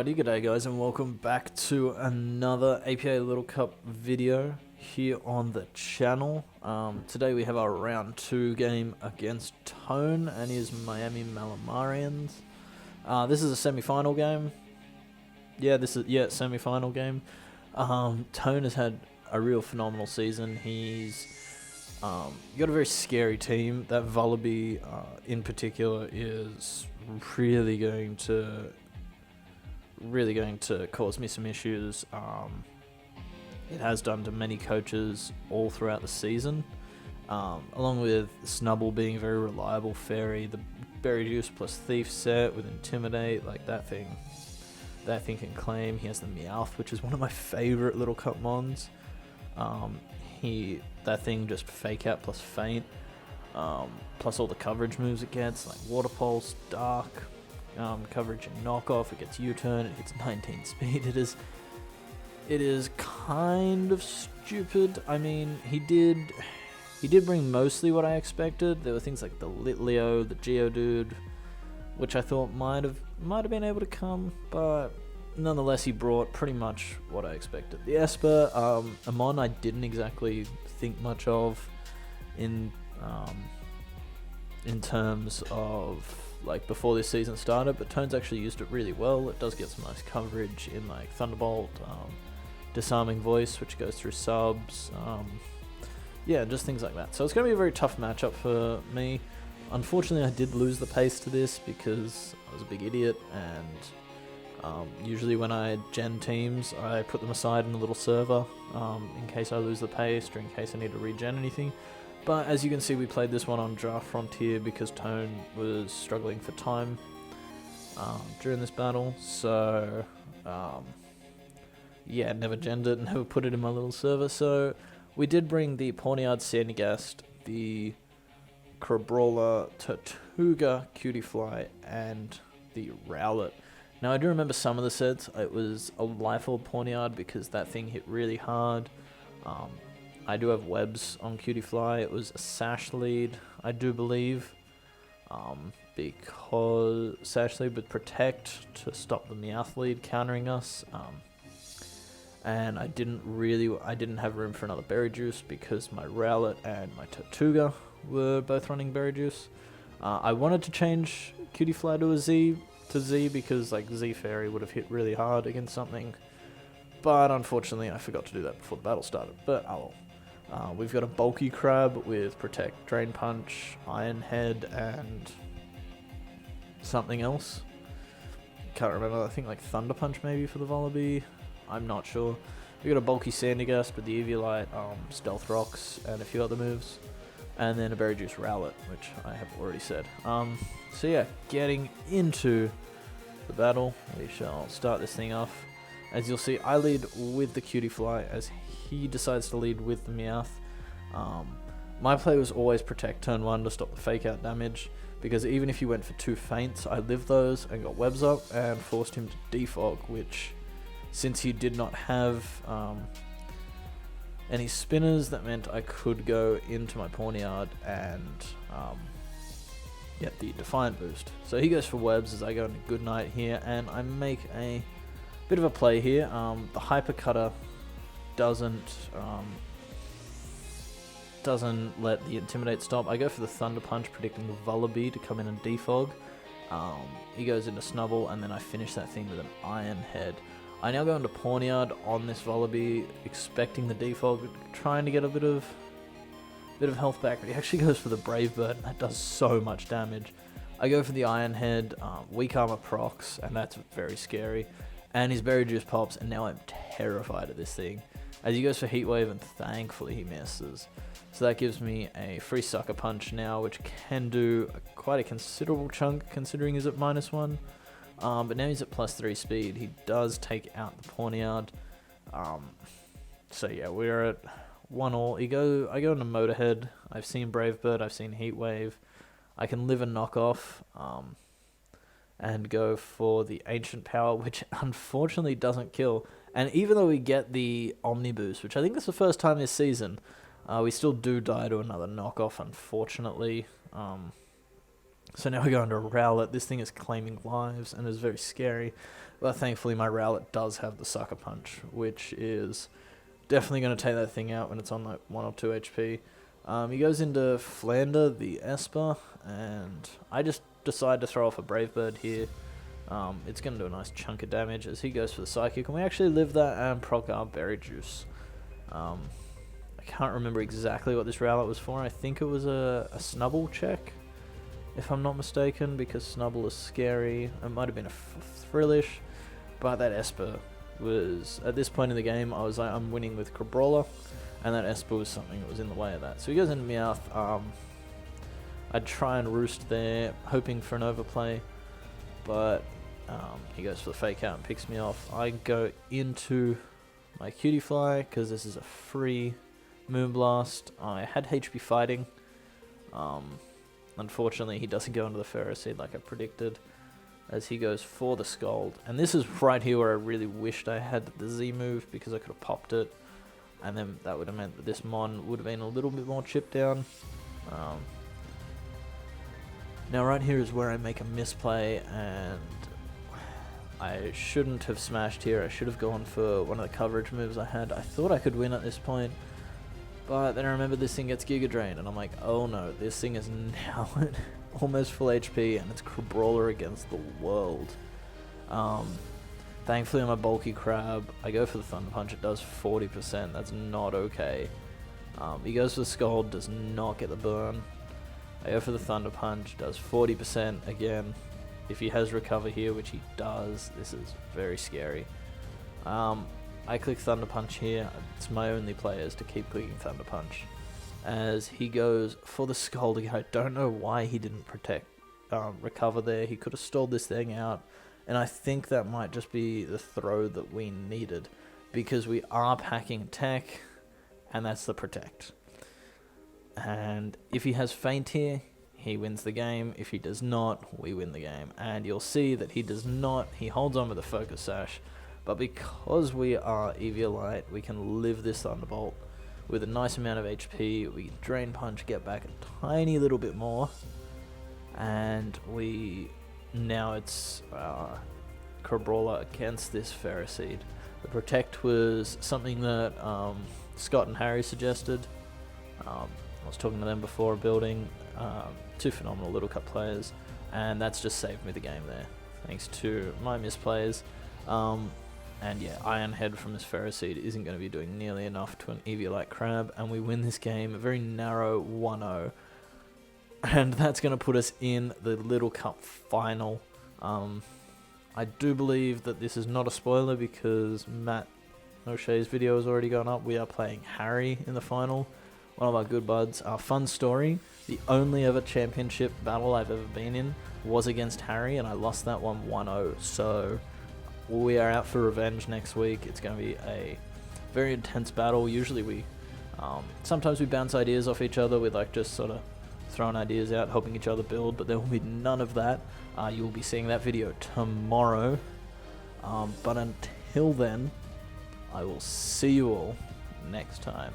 Alrighty, g'day guys and welcome back to another APA Little Cup video here on the channel. Today we have our round 2 game against Tone and his Miami Malamarians. This is a semi-final game. Semi-final game. Tone has had a real phenomenal season. He's got a very scary team. That Vullaby in particular is really going to cause me some issues. It has done to many coaches all throughout the season, along with Snubble being a very reliable fairy. The Berry Juice plus Thief set with Intimidate, like that thing can claim. He has the Meowth, which is one of my favorite Little Cup mons. That thing just Fake Out plus Feint, plus all the coverage moves it gets, like Water Pulse, Dark, coverage and knockoff. It gets U-turn. It hits 19 speed. It is kind of stupid. I mean, he did bring mostly what I expected. There were things like the Litleo, the Geodude, which I thought might have been able to come, but nonetheless, he brought pretty much what I expected. The Esper, a mon I didn't exactly think much of in terms of like before this season started, but Tone's actually used it really well. It does get some nice coverage in like Thunderbolt, Disarming Voice, which goes through subs, just things like that. So it's going to be a very tough matchup for me. Unfortunately, I did lose the pace to this because I was a big idiot, and usually when I gen teams, I put them aside in a little server in case I lose the pace or in case I need to regen anything. But as you can see, we played this one on Draft Frontier because Tone was struggling for time during this battle. So, never genned it, never put it in my little server. So we did bring the Pawniard Sandygast, the Crabrawler, Tortuga, Cutiefly, and the Rowlet. Now, I do remember some of the sets. It was a Liefeld Pawniard because that thing hit really hard. I do have webs on Cutiefly. It was a Sash lead, I do believe, because Sash lead with Protect to stop the Meowth lead countering us, and I didn't have room for another Berry Juice because my Rowlet and my Tortuga were both running Berry Juice. I wanted to change Cutiefly to a Z because like Z Fairy would have hit really hard against something, but unfortunately I forgot to do that before the battle started. But we've got a bulky Crab with Protect, Drain Punch, Iron Head, and something else. Can't remember. I think like Thunder Punch maybe for the Vullaby. I'm not sure. We got a bulky Sandygast with the Eviolite, Stealth Rocks, and a few other moves. And then a Berry Juice Rowlet, which I have already said. So yeah, getting into the battle, we shall start this thing off. As you'll see, I lead with the Cutiefly as he decides to lead with the Meowth. My play was always Protect turn 1 to stop the Fake Out damage, because even if he went for 2 feints, I lived those and got webs up and forced him to defog, which, since he did not have any spinners, that meant I could go into my Pawniard and get the Defiant boost. So he goes for webs as I go into Good Night here, and I make a bit of a play here. The Hyper Cutter doesn't let the Intimidate stop. I go for the Thunder Punch, predicting the Vullaby to come in and defog. He goes into Snubble, and then I finish that thing with an Iron Head. I now go into Pawniard on this Vullaby, expecting the defog, trying to get a bit of health back, but he actually goes for the Brave Bird, and that does so much damage. I go for the Iron Head, Weak Armor procs, and that's very scary. And his Berry Juice pops, and now I'm terrified of this thing, as he goes for Heat Wave, and thankfully he misses. So that gives me a free Sucker Punch now, which can do quite a considerable chunk, considering he's at -1. But now he's at +3 speed. He does take out the Pawniard. So yeah, we're at 1-1. I go into Motorhead. I've seen Brave Bird. I've seen Heat Wave. I can live a knockoff. And go for the Ancient Power, which unfortunately doesn't kill. And even though we get the Omni Boost, which I think is the first time this season, we still do die to another knockoff, unfortunately. So now we go into a Rowlet. This thing is claiming lives and is very scary. But thankfully my Rowlet does have the Sucker Punch, which is definitely going to take that thing out when it's on like 1 or 2 HP. He goes into Flander, the Esper, and I just decide to throw off a Brave Bird here. It's going to do a nice chunk of damage as he goes for the Psychic, and we actually live that and proc our Berry Juice. I can't remember exactly what this Rowlet was for. I think it was a Snubble check, if I'm not mistaken, because Snubble is scary. It might have been a Thrillish, but that Esper was, at this point in the game, I was like, I'm winning with Crabrawler, and that Esper was something that was in the way of that. So he goes into Meowth. I'd try and Roost there, hoping for an overplay, but he goes for the Fake Out and picks me off. I go into my Cutie Fly, because this is a free Moonblast. I had HP Fighting. Unfortunately, he doesn't go into the Ferroseed like I predicted, as he goes for the Scald. And this is right here where I really wished I had the Z move, because I could have popped it, and then that would have meant that this Mon would have been a little bit more chipped down. Now right here is where I make a misplay, and I shouldn't have smashed here. I should have gone for one of the coverage moves I had. I thought I could win at this point, but then I remember this thing gets Giga Drained, and I'm like, oh no, this thing is now at almost full HP, and it's Crabrawler against the world. Thankfully on my bulky Crab, I go for the Thunder Punch. It does 40%. That's not okay. He goes for the Scald, does not get the burn. I go for the Thunder Punch, does 40% again. If he has Recover here, which he does, this is very scary. I click Thunder Punch here. It's my only play is to keep clicking Thunder Punch, as he goes for the Scald again. I don't know why he didn't Recover there. He could have stalled this thing out, and I think that might just be the throw that we needed, because we are packing Tech, and that's the Protect. And if he has Feint here, he wins the game. If he does not, we win the game. And you'll see that he does not. He holds on with the Focus Sash, but because we are Eviolite, we can live this Thunderbolt with a nice amount of HP. We can Drain Punch, get back a tiny little bit more, and now it's Crabrawler against this Ferroseed. The Protect was something that Scott and Harry suggested. I was talking to them before building. 2 phenomenal Little Cup players, and that's just saved me the game there, thanks to my misplays. And yeah, Iron Head from this Ferroseed isn't going to be doing nearly enough to an Eviolite Crab, and we win this game, a very narrow 1-0. And that's going to put us in the Little Cup final. I do believe that this is not a spoiler, because Matt O'Shea's video has already gone up. We are playing Harry in the final, one of our good buds. Fun story, the only ever championship battle I've ever been in was against Harry, and I lost that one 1-0. So we are out for revenge next week. It's going to be a very intense battle. Usually we, sometimes we bounce ideas off each other with like just sort of throwing ideas out, helping each other build, but there will be none of that. You will be seeing that video tomorrow. But until then, I will see you all next time.